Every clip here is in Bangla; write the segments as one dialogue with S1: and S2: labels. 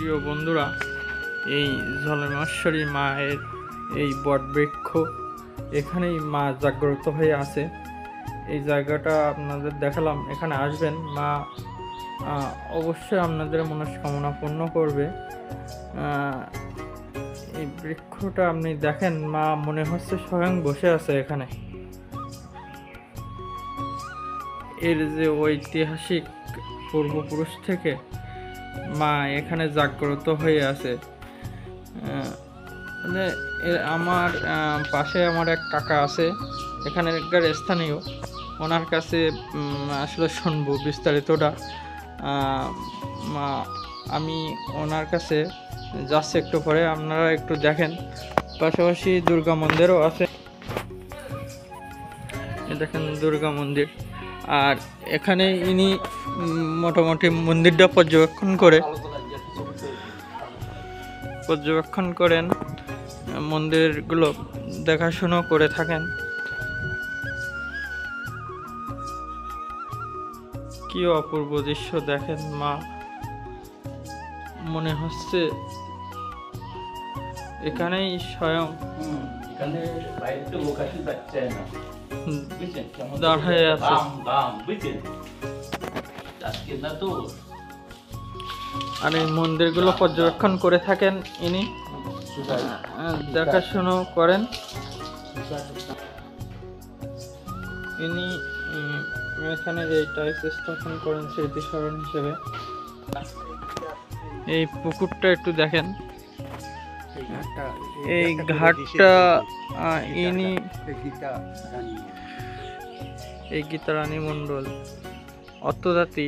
S1: প্রিয় বন্ধুরা, এই ঝলমেশ্বরী মায়ের এই বটবৃক্ষ, এখানেই মা জাগ্রত হয়ে আছে। এই জায়গাটা আপনাদের দেখালাম, এখানে আসবেন, মা অবশ্যই আপনাদের মনস্কামনা পূর্ণ করবে। এই বৃক্ষটা আপনি দেখেন, মা মনে হচ্ছে স্বয়ং বসে আছে এখানে। এর যে ঐতিহাসিক পূর্বপুরুষ থেকে মা এখানে জাগ্রত হয়ে আছে। মানে আমার পাশে আমার এক কাকা আছে, এখানকার স্থানীয়, ওনার কাছে আসলে শুনবো বিস্তারিতটা। আমি ওনার কাছে যাচ্ছি একটু পরে, আপনারা একটু দেখেন। পাশাপাশি দুর্গা মন্দিরও আছে, দেখেন দুর্গা মন্দির। আর এখানে ইনি মোটামুটি মন্দিরটা পর্যবেক্ষণ করেন, মন্দিরগুলো দেখাশুনো করে থাকেন। কি অপূর্ব দৃশ্য দেখেন, মা মনে হচ্ছে এখানেই স্বয়ং দাঁড়ায় আছে। আর এই মন্দিরগুলো পর্যবেক্ষণ করে থাকেন ইনি, দেখাশুনো করেন ইনি। এখানে এইটাই স্থাপন করেন স্মৃতিস্মরণ হিসেবে। এই পুকুরটা একটু দেখেন, এই ঘাটটা ইনি এই গীতারানী মণ্ডল অত্তদাতি,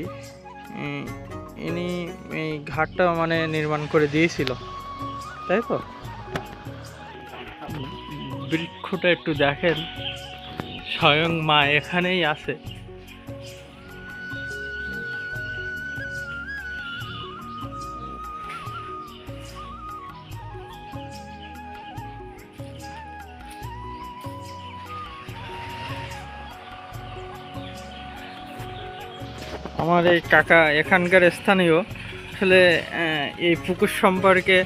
S1: ইনি এই ঘাটটা মানে নির্মাণ করে দিয়েছিল, তাই তো। বৃক্ষটা একটু দেখেন, স্বয়ং মা এখানেই আছে। আমার এই কাকা এখানকার স্থানীয়, আসলে এই পুকুর সম্পর্কে,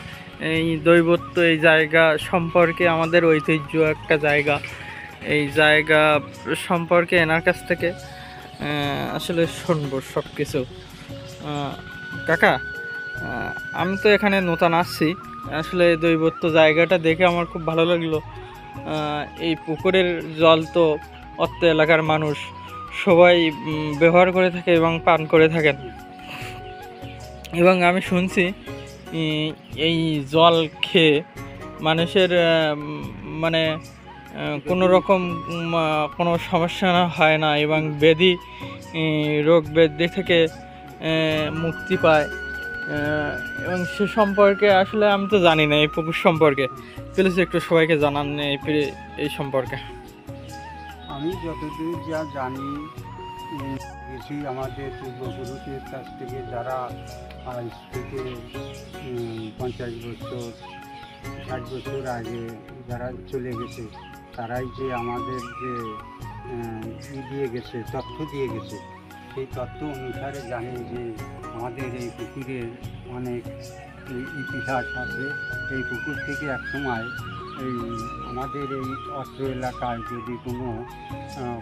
S1: এই দৈবত্ব, এই জায়গা সম্পর্কে, আমাদের ঐতিহ্য একটা জায়গা, এই জায়গা সম্পর্কে এনার কাছ থেকে আসলে শুনবো সব কিছু। কাকা, আমি তো এখানে নতুন আসছি, আসলে দৈবত্ব জায়গাটা দেখে আমার খুব ভালো লাগলো। এই পুকুরের জল তো অত্র এলাকার মানুষ সবাই ব্যবহার করে থাকে এবং পান করে থাকেন, এবং আমি শুনছি এই জল খেয়ে মানুষের মানে কোনো রকম কোনো সমস্যা হয় না, এবং রোগ ব্যাধি থেকে মুক্তি পায়। এবং সে সম্পর্কে আসলে আমি তো জানি না এই পুকুর সম্পর্কে, প্লিজ একটু সবাইকে জানান এই সম্পর্কে।
S2: আমি যতদূর যা জানি, বেশি আমাদের পূর্বপুরুষের কাছ থেকে, যারা আজ থেকে 50 বছর 60 বছর আগে যারা চলে গেছে, তারাই যে আমাদের যে দিয়ে গেছে, তথ্য দিয়ে গেছে, সেই তথ্য অনুসারে জানি যে আমাদের এই পুকুরের অনেক ইতিহাস আছে। এই পুকুর থেকে এক সময় এই আমাদের এই অস্ত্র এলাকায় যদি কোনো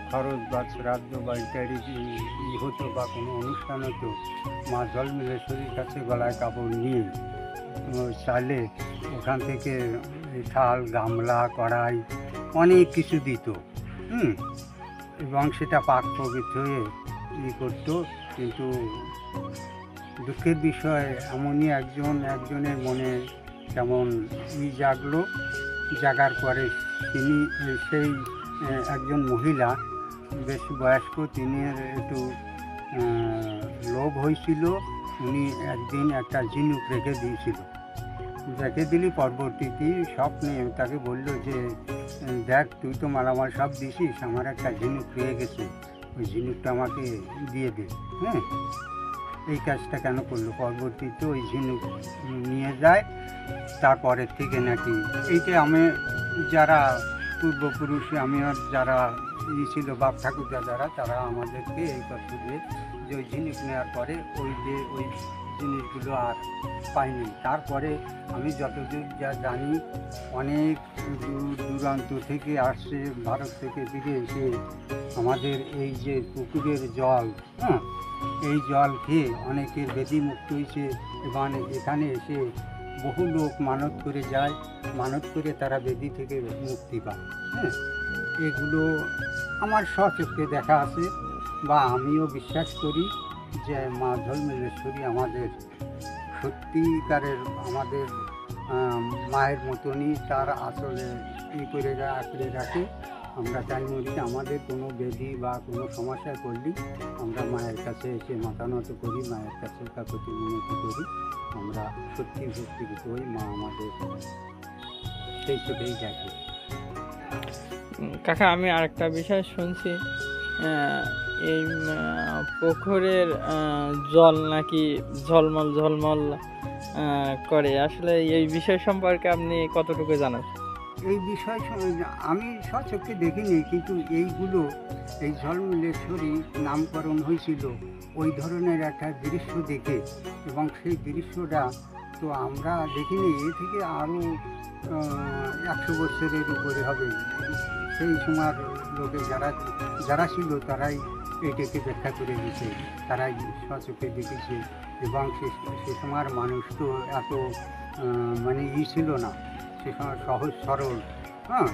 S2: খরচ বা শ্রাদ্ধ বা ইত্যাদি হতো বা কোনো অনুষ্ঠান হতো, মা ঝলমেশ্বরীর কাছে গলায় কাপড় নিয়ে চাইলে ওখান থেকে থাল, গামলা, কড়াই অনেক কিছু দিত, এবং সেটা পাক পবিত্র হয়ে করতো। কিন্তু দুঃখের বিষয়, এমনই একজনের মনে কেমন জাগার পরে তিনি, সেই একজন মহিলা বেশ বয়স্ক, তিনি একটু লোভ হয়েছিল। উনি একদিন একটা ঝিনুক রেখে দিলি, পরবর্তীতে স্বপ্নে তাকে বলল যে, দেখ, তুই তো মালামাল সব দিছিস, আমার একটা ঝিনুক রয়ে গেছে, ওই ঝিনুকটা আমাকে দিয়ে দে। এই কাজটা কেন করলো? পরবর্তীতে ওই ঝিনুক নিয়ে যায়। তারপরের থেকে নাকি এইটা আমি, যারা পূর্বপুরুষ, আমার যারা ছিল বাপ ঠাকুর দাদারা, তারা আমাদেরকে এই তথ্য দিয়ে যে ওই ঝিনুক নেওয়ার পরে ওই জিনিসগুলো আর পাইনি। তারপরে আমি যতদূর যা জানি অনেক দূর দূরান্ত থেকে আসছে, ভারত থেকে ফিরে এসে আমাদের এই যে পুকুরের জল, হ্যাঁ, এই জল খেয়ে অনেকের বেদিমুক্ত হয়েছে এবং এখানে এসে বহু লোক মানত করে যায়, মানত করে তারা বেদি থেকে মুক্তি পায়। হ্যাঁ, এগুলো আমার স্বচক্ষে দেখা আছে বা আমিও বিশ্বাস করি যে মা ঝলমলেশ্বরী আমাদের সত্যিকারের আমাদের মায়ের মতনই তার আসলে করে আঁকড়ে রাখে। আমরা চাই মরি আমাদের কোনো ব্যাধি বা কোনো সমস্যায় পড়লেই আমরা মায়ের কাছে এসে মাথা নত করি, মায়ের কাছে কাকুতি মিনতি করি, আমরা সত্যি ভক্তিগত হই, মা আমাদের সেই চোখেই দেখে।
S1: কাকা, আমি আরেকটা বিষয় শুনছি, এই পুকুরের জল নাকি ঝলমল ঝলমল করে, আসলে এই বিষয় সম্পর্কে আপনি কতটুকু জানেন?
S2: এই বিষয় আমি স্বচক্ষে দেখিনি, কিন্তু এইগুলো এই ঝলমলেশ্বরী নামকরণ হয়েছিল ওই ধরনের একটা দৃশ্য দেখে, এবং সেই দৃশ্যটা তো আমরা দেখিনি, এ থেকে আরও 100 বছরের উপরে হবে। সেই সময় লোকে যারা ছিল তারাই এইটাকে ব্যাখ্যা করে দিয়েছে, তারাই স্বচক্ষে দেখেছে। এবং সে সময়ের মানুষ তো এত মানে ছিল না, সে সময় সহজ সরল, হ্যাঁ,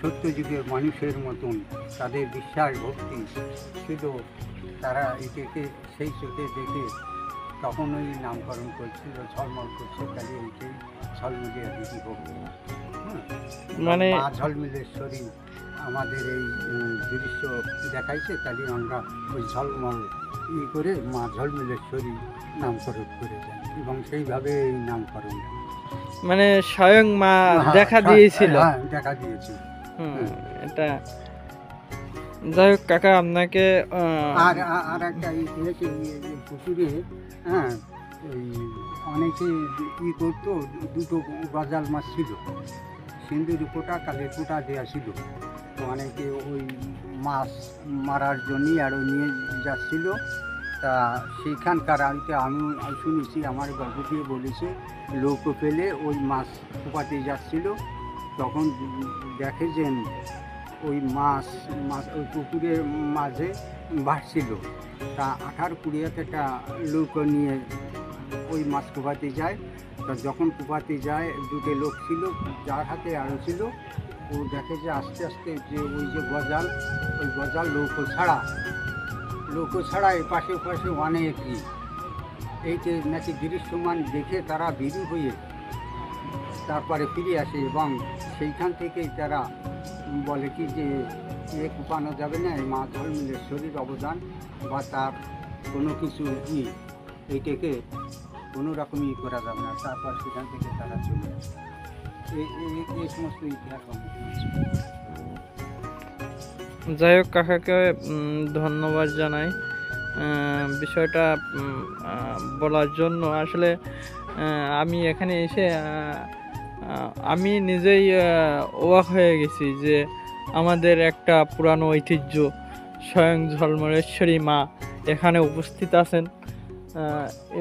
S2: সত্যযুগের মানুষের মতন তাদের বিশ্বাস ভক্তি ছিল। তারা এটাকে সেই চোখে দেখে তখনই নামকরণ করছিল, ঝলমল করছে, তাহলে এইটাই ঝলমলিয়া দিদি ভক্তি। হ্যাঁ,
S1: মানে
S2: মা ঝলমলেশ্বরী আমাদের এই দৃশ্য দেখাইছে, তাহলে আমরা ওই ঝলমল করে মা ঝলমলেশ্বরী নামকরণ করে যাই, এবং সেইভাবে এই নামকরণ
S1: মানে স্বয়ং মা দেখা দিয়েছিল।
S2: দেখা দিয়েছে।
S1: এটা যাই হোক কাকা, আপনাকে
S2: আর একটা পুকুরে, হ্যাঁ, এই অনেকে করতো, দুটো গজাল মাছ ছিল, সিন্দুর কোটা কালের কোটা দেওয়া ছিল, তো অনেকে ওই মাছ মারার জন্যই আরও নিয়ে যাচ্ছিল। তা সেইখানকার আমি শুনেছি, আমার গল্প দিয়ে বলেছে, লোক পেলে ওই মাছ কোপাতে যাচ্ছিল, তখন দেখে যে ওই মাছ ওই পুকুরের মাঝে ভাসছিল। তা 18-20 একটা লোক নিয়ে ওই মাছ কোপাতে যায়। তা যখন কোপাতে যায়, দুটো লোক ছিল, যার হাতে আরও ছিল, ও দেখে যে আস্তে আস্তে যে ওই যে গজাল, ওই গজাল লৌকো ছাড়া এপাশে ওপাশে অনেকই এই যে নাকি দৃশ্যমান দেখে তারা বিরু হয়ে তারপরে ফিরে আসে, এবং সেইখান থেকেই তারা বলে কি যে কুপানো যাবে না, এই মা ঝলমলেশ্বরীর অবদান বা তার কোনো কিছু এইটাকে কোনো রকমই করা যাবে না। তারপর সেখান থেকে তারা চলে আসে। এই সমস্ত ইতিহাস।
S1: যাই হোক কাকাকে ধন্যবাদ জানাই বিষয়টা বলার জন্য। আসলে আমি এখানে এসে আমি নিজেই অবাক হয়ে গেছি যে আমাদের একটা পুরানো ঐতিহ্য স্বয়ং ঝলমলেশ্বরী মা এখানে উপস্থিত আছেন,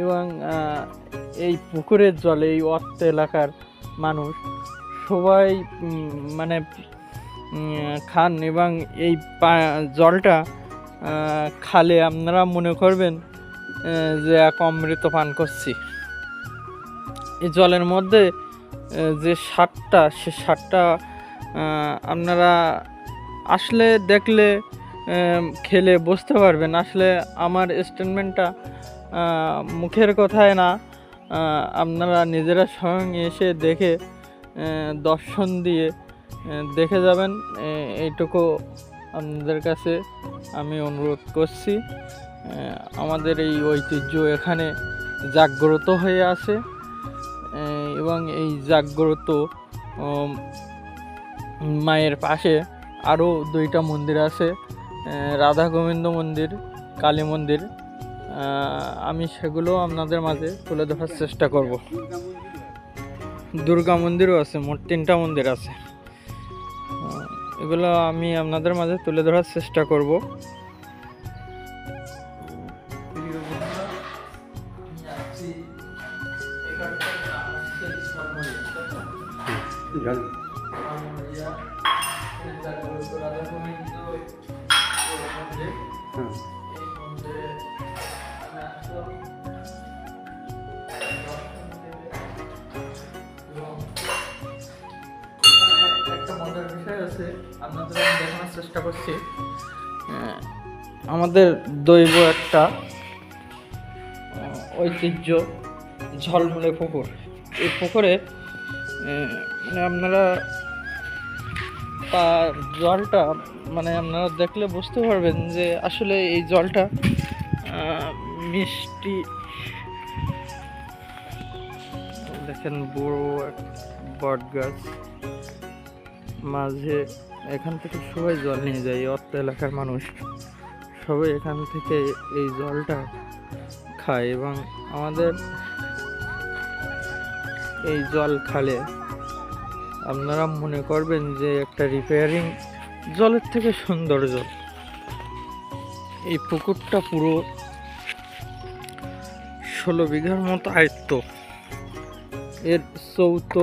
S1: এবং এই পুকুরের জলে এই অত্র এলাকার মানুষ সবাই মানে খান, এবং এই জলটা খালে আপনারা মনে করবেন যে এক অমৃত পান করছি। এই জলের মধ্যে যে স্বাদটা, সে স্বাদটা আপনারা আসলে দেখলে খেলে বুঝতে পারবেন। আসলে আমার স্টেটমেন্টটা মুখের কথায় না, আপনারা নিজেরা স্বয়ং এসে দেখে দর্শন দিয়ে দেখে যাবেন, এইটুকু আপনাদের কাছে আমি অনুরোধ করছি। আমাদের এই ঐতিহ্য এখানে জাগ্রত হয়ে আছে, এবং এই জাগ্রত মায়ের পাশে আরও 2টা মন্দির আছে, রাধা গোবিন্দ মন্দির, কালী মন্দির। আমি সেগুলো আপনাদের মাঝে তুলে ধরার চেষ্টা করব। দুর্গা মন্দিরও আছে, মোট 3টা মন্দির আছে। এগুলো আমি আপনাদের মাঝে তুলে ধরার চেষ্টা করব। আমি যাচ্ছি
S2: জানি। হ্যাঁ
S1: একটা মজার বিষয় আছে, আপনাদের আমি দেখানোর চেষ্টা করছি। আমাদের দৈব একটা ঐতিহ্য ঝলমলে পুকুর। এই পুকুরে মানে আপনারা তার জলটা মানে আপনারা দেখলে বুঝতে পারবেন যে আসলে এই জলটা মিষ্টি। দেখেন বড় এক বট গাছ, মাঝে এখান থেকে সবাই জল নিয়ে যায়। অত্র এলাকার মানুষ সবাই এখান থেকে এই জলটা খায় এবং আমাদের এই জল খালে আপনারা মনে করবেন যে একটা রিপেয়ারিং জলের থেকে সুন্দর জল। এই পুকুরটা পুরো 16 বিঘার মতো আয়ত্ত। এর চৌত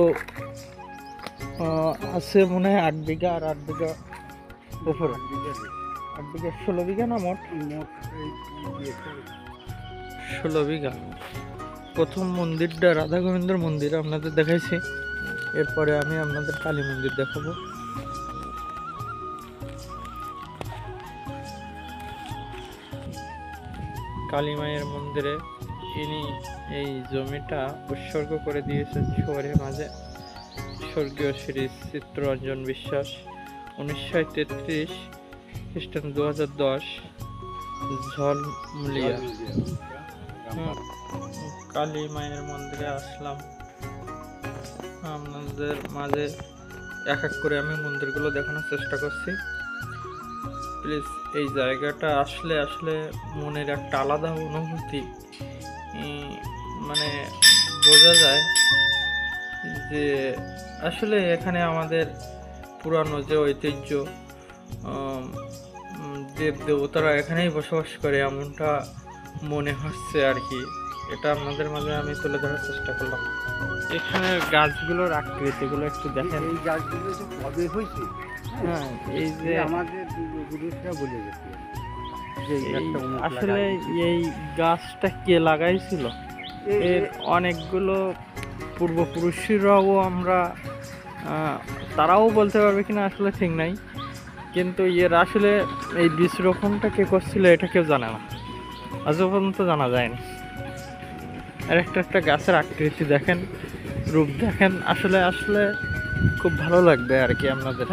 S1: আছে মনে হয় 8 বিঘা, আর 8 বিঘা উপরে 8 বিঘা 16 বিঘা না মোট 16 বিঘা। প্রথম মন্দিরটা রাধা গোবিন্দর মন্দির আপনাদের দেখাইছি, এরপরে আমি আপনাদের কালী মন্দির দেখাবো। কালী মায়ের মন্দিরে ইনি এই জমিটা উৎসর্গ করে দিয়েছেন শহরের মাঝে স্বর্গীয় শ্রী চিত্তরঞ্জন বিশ্বাস 1933 খ্রিস্টান 2010 ঝলমুলিয়া। কালী মায়ের মন্দিরে আসলাম। আপনাদের মাঝে এক এক করে আমি মন্দিরগুলো দেখানোর চেষ্টা করছি। প্লিজ এই জায়গাটা আসলে মনের একটা আলাদা অনুভূতি মানে বোঝা যায় যে আসলে এখানে আমাদের পুরানো যে ঐতিহ্য, দেব দেবতারা এখানেই বসবাস করে এমনটা মনে হচ্ছে আর কি। এটা আপনাদের মাঝে আমি তুলে ধরার চেষ্টা করলাম। এখানে গাছগুলোর আকৃতিগুলো একটু দেখেন।
S2: এই গাছগুলো যে কবে হয়েছে,
S1: হ্যাঁ এই যে
S2: আমাদের পূর্বপুরুষরা বলে গেছে যে
S1: আসলে এই গাছটা কে লাগাইছিল, এর অনেকগুলো পূর্বপুরুষরাও আমরা তারাও বলতে পারবে কিনা আসলে ঠিক নাই, কিন্তু এর আসলে এই বীজ রোপণটা কে করছিল এটা কেউ জানে না, আজও পর্যন্ত জানা যায়নি। আর একটা গাছের আকৃতি দেখেন, রূপ দেখেন, আসলে খুব ভালো লাগবে আর কি আপনাদের।